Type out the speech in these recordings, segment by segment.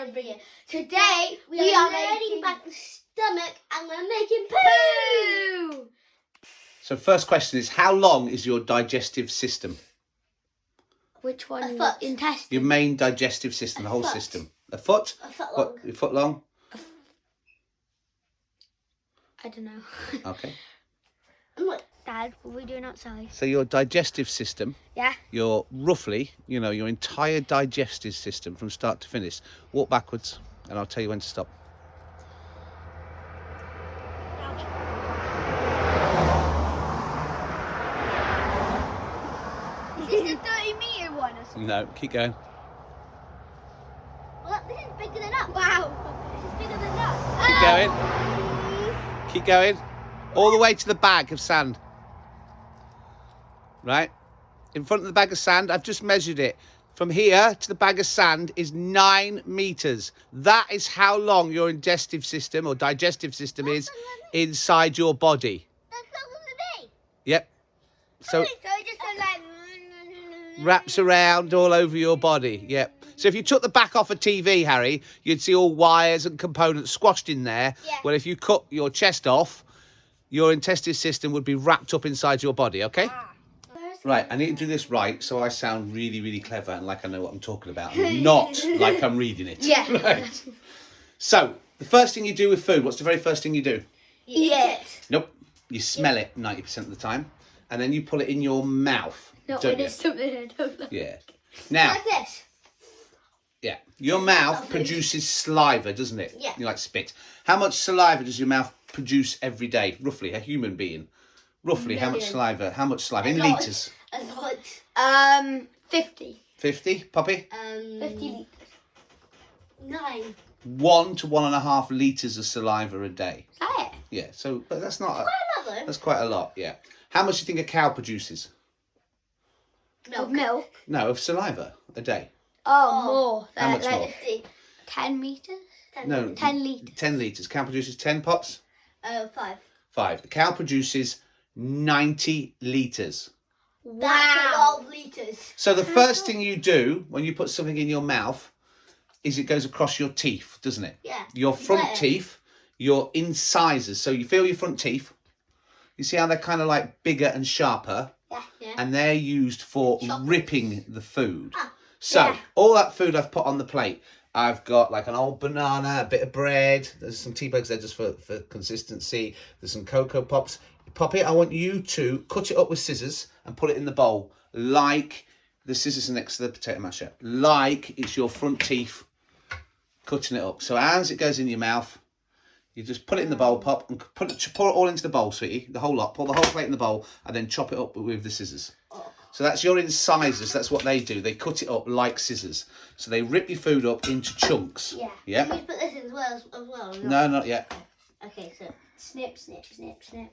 another video. Today we are learning about the stomach and we're making poo. So first question is, how long is your digestive system? Which one? A foot. Intestine. Your main digestive system, the whole system. A foot? A foot long. What, a foot long? I don't know. Okay. Dad, what are we doing outside? So your digestive system, Yeah. your roughly, your entire digestive system from start to finish. Walk backwards and I'll tell you when to stop. Is this a 30-metre one or something? No, keep going. Well, this is bigger than that. Wow. This is bigger than that. Keep going. Keep going. All the way to the bag of sand. Right? In front of the bag of sand, I've just measured it. From here to the bag of sand is 9 metres. That is how long your digestive system is inside your body. That's longer than me. Yep. So it just like wraps around all over your body. Yep. So if you took the back off a TV, Harry, you'd see all wires and components squashed in there. Yeah. Well, if you cut your chest off, your intestinal system would be wrapped up inside your body, okay? Right, I need to do this right so I sound really, really clever and like I know what I'm talking about, and not like I'm reading it. Yeah. Right. So, the first thing you do with food, what's the very first thing you do? Eat it. Nope. You smell it 90% of the time, and then you pull it in your mouth. Not don't when you? it's something I don't like. Yeah. Now, Like this. yeah, your mouth produces saliva, doesn't it? Yeah. You like spit. How much saliva does your mouth produce every day, roughly, a human being? Roughly, how much saliva? How much saliva? In litres? A lot. 50. 50, Poppy? 50 litres. 9. 1 to 1.5 litres of saliva a day. Is that it? Yeah, so, but that's not, Quite a lot, though. that's quite a lot, yeah. How much do you think a cow produces? Milk. No, of saliva a day. Oh, more. How much more? 50. 10 metres? No. 10 litres. 10 litres. Cow produces 10 pops? 5. 5. The cow produces 90 litres. Wow. That's a lot of litres. So the first thing you do when you put something in your mouth is it goes across your teeth, doesn't it? Yeah. Your front teeth, your incisors. So you feel your front teeth. You see how they're kind of like bigger and sharper? Yeah. Yeah. And they're used for ripping the food. Ah, So yeah. all that food I've put on the plate, I've got like an old banana, a bit of bread. There's some tea bags there just for consistency. There's some Cocoa Pops. Poppy, I want you to cut it up with scissors and put it in the bowl like the scissors are next to the potato masher. Like it's your front teeth cutting it up. So as it goes in your mouth, you just put it in the bowl, Pop, and pour it all into the bowl, sweetie. The whole lot. Pour the whole plate in the bowl and then chop it up with the scissors. So that's your incisors. That's what they do. They cut it up like scissors. So they rip your food up into chunks. Yeah. Yeah. Can we put this in as well? No, not yet. Okay, so snip, snip, snip, snip.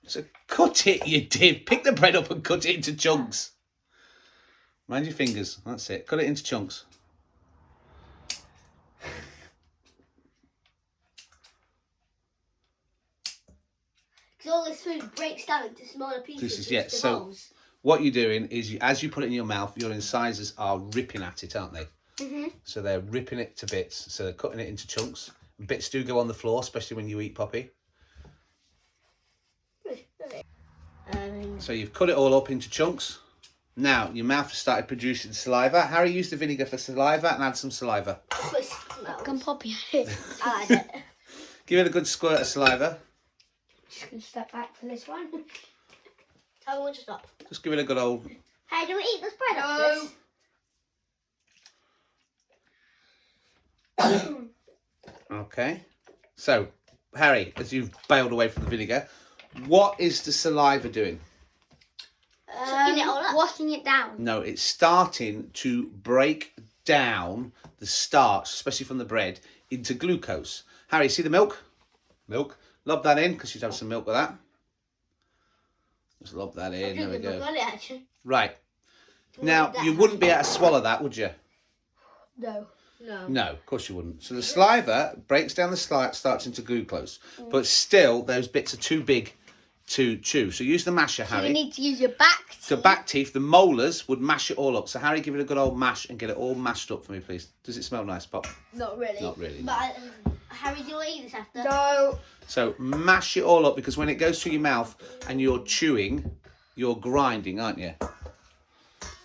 So cut it, you did. Pick the bread up and cut it into chunks. Mind your fingers. That's it. Cut it into chunks. Because all this food breaks down into smaller pieces. This is, into yeah, so bowls. what you're doing is as you put it in your mouth, your incisors are ripping at it, aren't they? So they're ripping it to bits. So they're cutting it into chunks. Bits do go on the floor, especially when you eat, Poppy. So you've cut it all up into chunks. Now your mouth has started producing saliva. Harry used the vinegar for saliva and add some saliva. Can Poppy add it? I add it. Give it a good squirt of saliva. Just going to step back for this one. Tell me when to stop. Just give it a good old... Hey, do we eat this bread off this? Okay. So, Harry, as you've bailed away from the vinegar, what is the saliva doing? Sucking it all up. Washing it down. No, it's starting to break down the starch, especially from the bread, into glucose. Harry, see the milk? Milk. Lob that in, because you'd have some milk with that. Just lob that in. There we go. Right. Now, you wouldn't be able to swallow that, would you? No. No. No, of course you wouldn't. So the saliva breaks down the starch into glucose, but still those bits are too big to chew. So use the masher, So Harry. you need to use your back teeth. The back teeth, the molars, would mash it all up. So Harry, give it a good old mash and get it all mashed up for me, please. Does it smell nice, Pop? Not really. Not really. But Harry, do you want to eat this after? No. So mash it all up, because when it goes through your mouth and you're chewing, you're grinding, aren't you?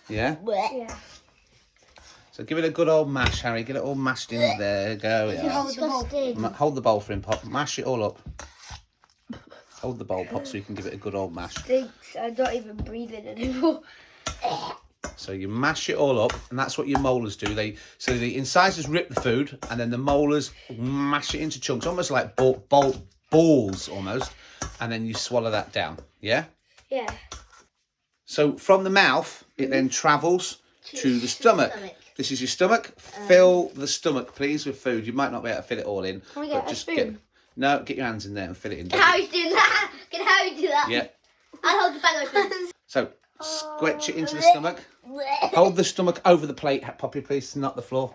Yeah? Yeah. So give it a good old mash, Harry. Get it all mashed in there. Go. You Yeah. hold the bowl. Disgusting. Hold the bowl for him, Pop. Mash it all up. Hold the bowl, Pop, so you can give it a good old mash. Stinks. I'm not even breathing anymore. So you mash it all up, and that's what your molars do. So the incisors rip the food, and then the molars mash it into chunks, almost like balls, almost, and then you swallow that down. Yeah. Yeah. So from the mouth, it then travels to the stomach. This is your stomach. Fill the stomach, please, with food. You might not be able to fit it all in. Can we get a spoon? Get your hands in there and fill it in. Can Harry do that? Can Harry do that? Yeah. I'll hold the bag open. So squelch it into the stomach. Hold the stomach over the plate, Poppy, please, not the floor.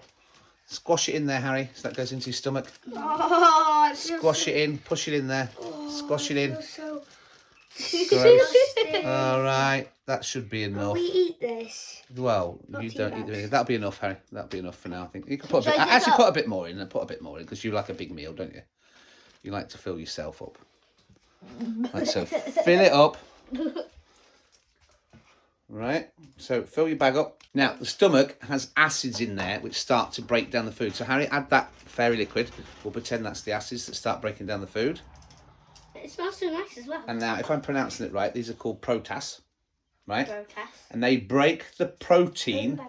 Squash it in there, Harry, so that goes into your stomach. Oh, Squash it in, push it in there. Squash it in. So Gross. All right, that should be enough. we eat this. Well, Not you too don't bad. eat the vinegar. That'll be enough, Harry. That'll be enough for now, I think. You can put a Shall bit, I zip actually up? put a bit more in, because you like a big meal, don't you? You like to fill yourself up. Right, so fill it up. Right, so fill your bag up. Now, the stomach has acids in there which start to break down the food. So, Harry, add that fairy liquid. We'll pretend that's the acids that start breaking down the food. It smells so nice as well. And now, if I'm pronouncing it right, these are called protas, right? Protas. And they break the protein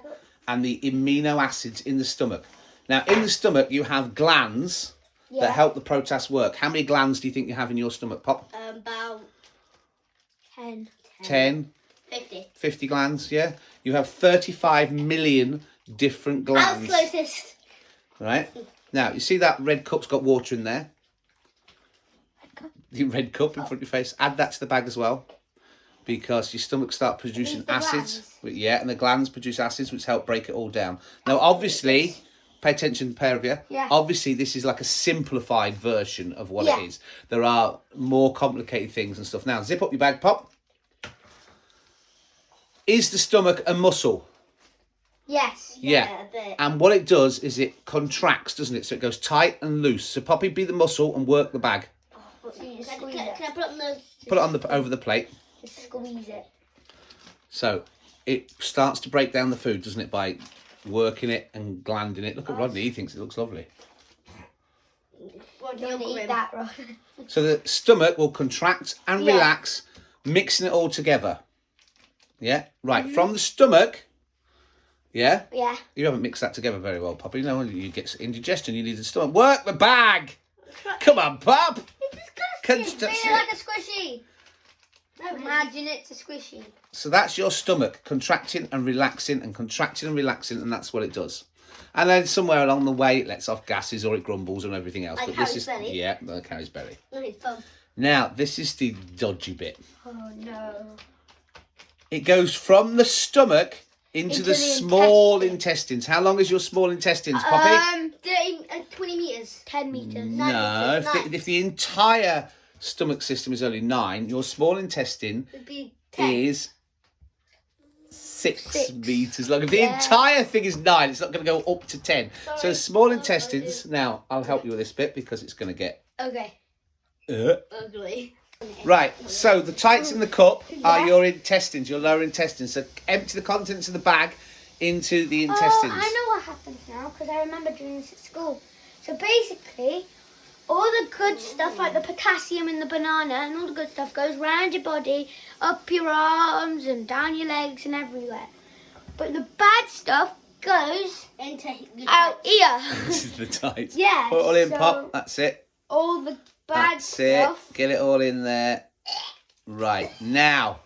and the amino acids in the stomach. Now, in the stomach, you have glands that help the protas work. How many glands do you think you have in your stomach, Pop? About 10. 10, 50. 50 glands, yeah? You have 35 million different I was glands. closest. Right? Now, you see that red cup's got water in there? The red cup in front of your face. Add that to the bag as well, because your stomach start producing the acids. Yeah, and the glands produce acids which help break it all down. Now, obviously, pay attention, pair of you. Yeah. Obviously, this is like a simplified version of what Yeah. it is. There are more complicated things and stuff. Now, zip up your bag, Pop. Is the stomach a muscle? Yes. Yeah. A bit. And what it does is it contracts, doesn't it? So it goes tight and loose. So Poppy, be the muscle and work the bag. So you Can squeeze I it. put it on the... Put it on the over the plate. Just squeeze it. So it starts to break down the food, doesn't it, by working it and glanding it. Look at Rodney, he thinks it looks lovely. What do Don't you eat that, Rod. So the stomach will contract and Yeah. relax, mixing it all together. Yeah? Right, from the stomach, yeah? Yeah. You haven't mixed that together very well, Poppy. No, you get indigestion, you need the stomach. Work the bag! Come on, Pop! It's like a squishy. Imagine it's a squishy. So that's your stomach contracting and relaxing and contracting and relaxing, and that's what it does. And then somewhere along the way, it lets off gases or it grumbles and everything else. Like but this Harry's is belly. yeah, like Harry's belly. No, it's bum. Now this is the dodgy bit. Oh no. It goes from the stomach into the the small intestines. How long is your small intestines, Poppy? 20 metres. 10 meters. No, meters, if the entire stomach system is only 9, your small intestine Would be 10. is 6 meters long. If the entire thing is 9, it's not going to go up to 10. So small intestines. Now I'll help you with this bit because it's going to get Okay. Ugly. right. So the tights in the cup are your intestines, your lower intestines. So empty the contents of the bag into the intestines. Oh, I know what happens now because I remember doing this at school. So basically, all the good stuff like the potassium in the banana and all the good stuff goes round your body, up your arms and down your legs and everywhere. But the bad stuff goes Into out here. This is the tights. Yeah, Put it all in, so- Pop. That's it. All the bad That's it. stuff. Get it all in there. Right. Now,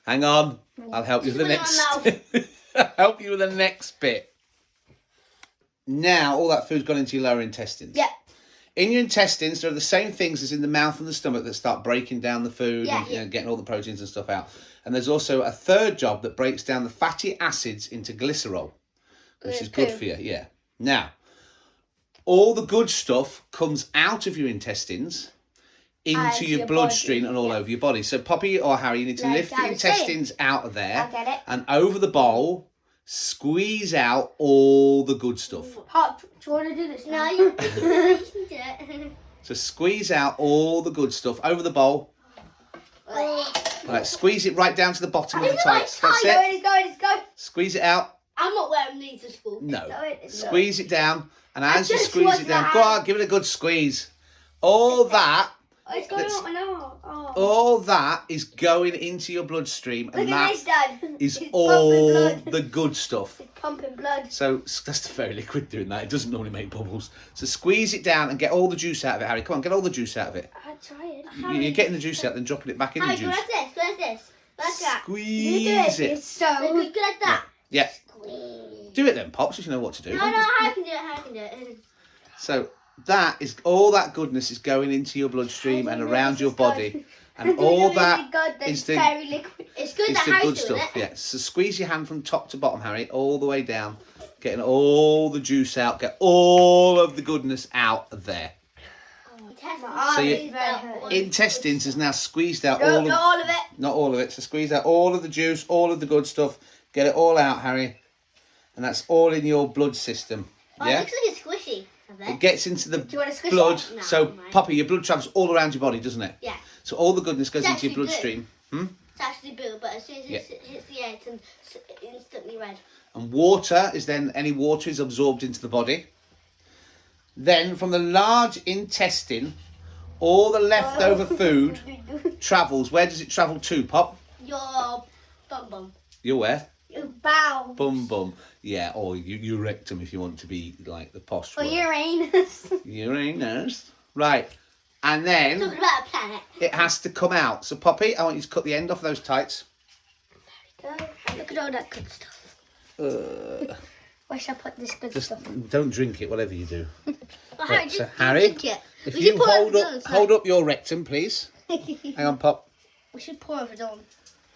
hang on. I'll help you with the Just put it next. I'll help you with the next bit. Now, all that food's gone into your lower intestines. Yeah. In your intestines, there are the same things as in the mouth and the stomach that start breaking down the food Yeah. and you know, getting all the proteins and stuff out. And there's also a third job that breaks down the fatty acids into glycerol, which is good poo. for you. Yeah. Now, all the good stuff comes out of your intestines into your bloodstream and all over your body. So Poppy or Harry, you need to lift the intestines out of there. I get it. And over the bowl, squeeze out all the good stuff. Pop, do you want to do this now? No, you can do it. So squeeze out all the good stuff over the bowl. Right, squeeze it right down to the bottom of the tights. That's it. It's going. Squeeze it out. I'm not wearing these to school. No. It's Squeeze it down. And as you just squeeze want it down, that. go on, give it a good squeeze. All that, Oh, it's going up and up. Oh. all that is going into your bloodstream, and Look at this, that Dad. is It's all pumping blood. the good stuff. It's pumping blood. So that's very liquid doing that. It doesn't normally make bubbles. So squeeze it down and get all the juice out of it, Harry. Come on, get all the juice out of it. I tried. You're getting the juice out, then dropping it back in the Harry, go juice. like this. Go like this. Like that. Squeeze it. It's so. Go like that. Yeah. Squeeze. Do it then, Pops, if you know what to do. No, Harry can do it. Harry can do it. So that is all that goodness is going into your bloodstream and around your body, and all that is the very liquid. It's good is that the Harry's good doing stuff. it. Yeah. So squeeze your hand from top to bottom, Harry, all the way down, getting all the juice out. Get all of the goodness out of there. So your intestines is now squeezed out No, not all of it. not all of it. So squeeze out all of the juice, all of the good stuff. Get it all out, Harry, and that's all in your blood system. Oh, it Yeah. looks like it's squishy. It gets into the Do you want to squish blood. it? No, So, never mind. Poppy, your blood travels all around your body, doesn't it? Yeah. So all the goodness goes It's into your actually bloodstream. It's actually blue, but as soon as it hits the air, it's instantly red. And water is then, any water is absorbed into the body. Then from the large intestine, all the leftover food travels. Where does it travel to, Pop? Your bum bum. You're where? Bow. Bum bum. Yeah, or your rectum if you want to be like the posh Or word. Uranus. Uranus. Right. And Talking then about a planet. it has to come out. So Poppy, I want you to cut the end off those tights. Look at all that good stuff. Where should I put this good Just stuff? don't drink it, whatever you do. Well, Harry, Right, just so don't Harry, drink it. If We you should pour hold it on. hold up your rectum, please. Hang on, Pop. We should pour it on.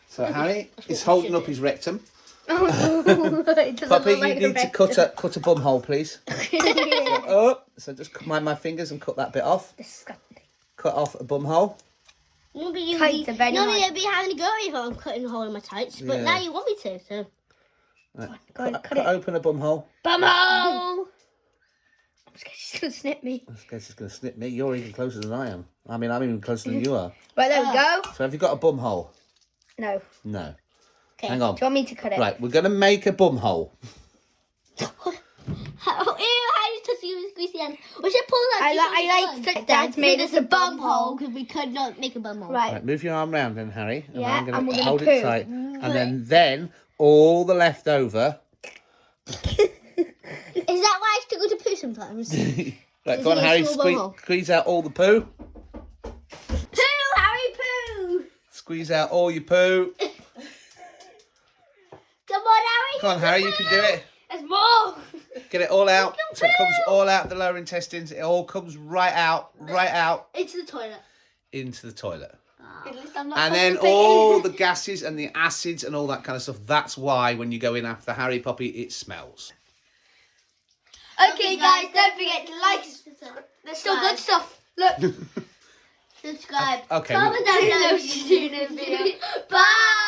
So Harry is we holding should up do. his rectum. Oh, it doesn't Poppy, look like you need to cut a bum hole, please. a Oh, so just combine my fingers and cut that bit off. Disgusting. Cut off a bum hole. Normally Tights are very normally hard. I'd be having a go if I'm cutting a hole in my tights, but Yeah. now you want me to, so. Right. Go on, Cut, cut cut it. open a bum hole. Bumhole! I'm scared she's going to snip me. I guess it's going to snip me. You're even closer than I am. I mean, I'm even closer than you are. Right, there we go. So have you got a bum hole? No. No. Okay. Hang on. Do you want me to cut it? Right, we're going to make a bum hole. Oh, ew, Harry's touching you with squeeze end. We should pull that. I like Dad's made us a bum hole. because we could not make a bum hole. Right. Right, move your arm round then, Harry. And Yeah, I'm and we're going to gonna hold poo. it tight. And then all the leftover. Is that why I struggle to poo sometimes? Right, Is go on, it a Harry. small bum hole? Squeeze out all the poo. Poo, Harry, poo! Squeeze out all your poo. Come on, Harry. Come on, Harry, you can do it. There's more! Get it all out. So it comes all out the lower intestines. It all comes right out Into the toilet. into the toilet. At least I'm not And then constipated. all the gases and the acids and all that kind of stuff. That's why when you go in after Harry Poppy, it smells. Okay, guys, don't forget to like. There's still good stuff. Look. Subscribe. Okay, Comment down below No, if you she's doing a video. Bye.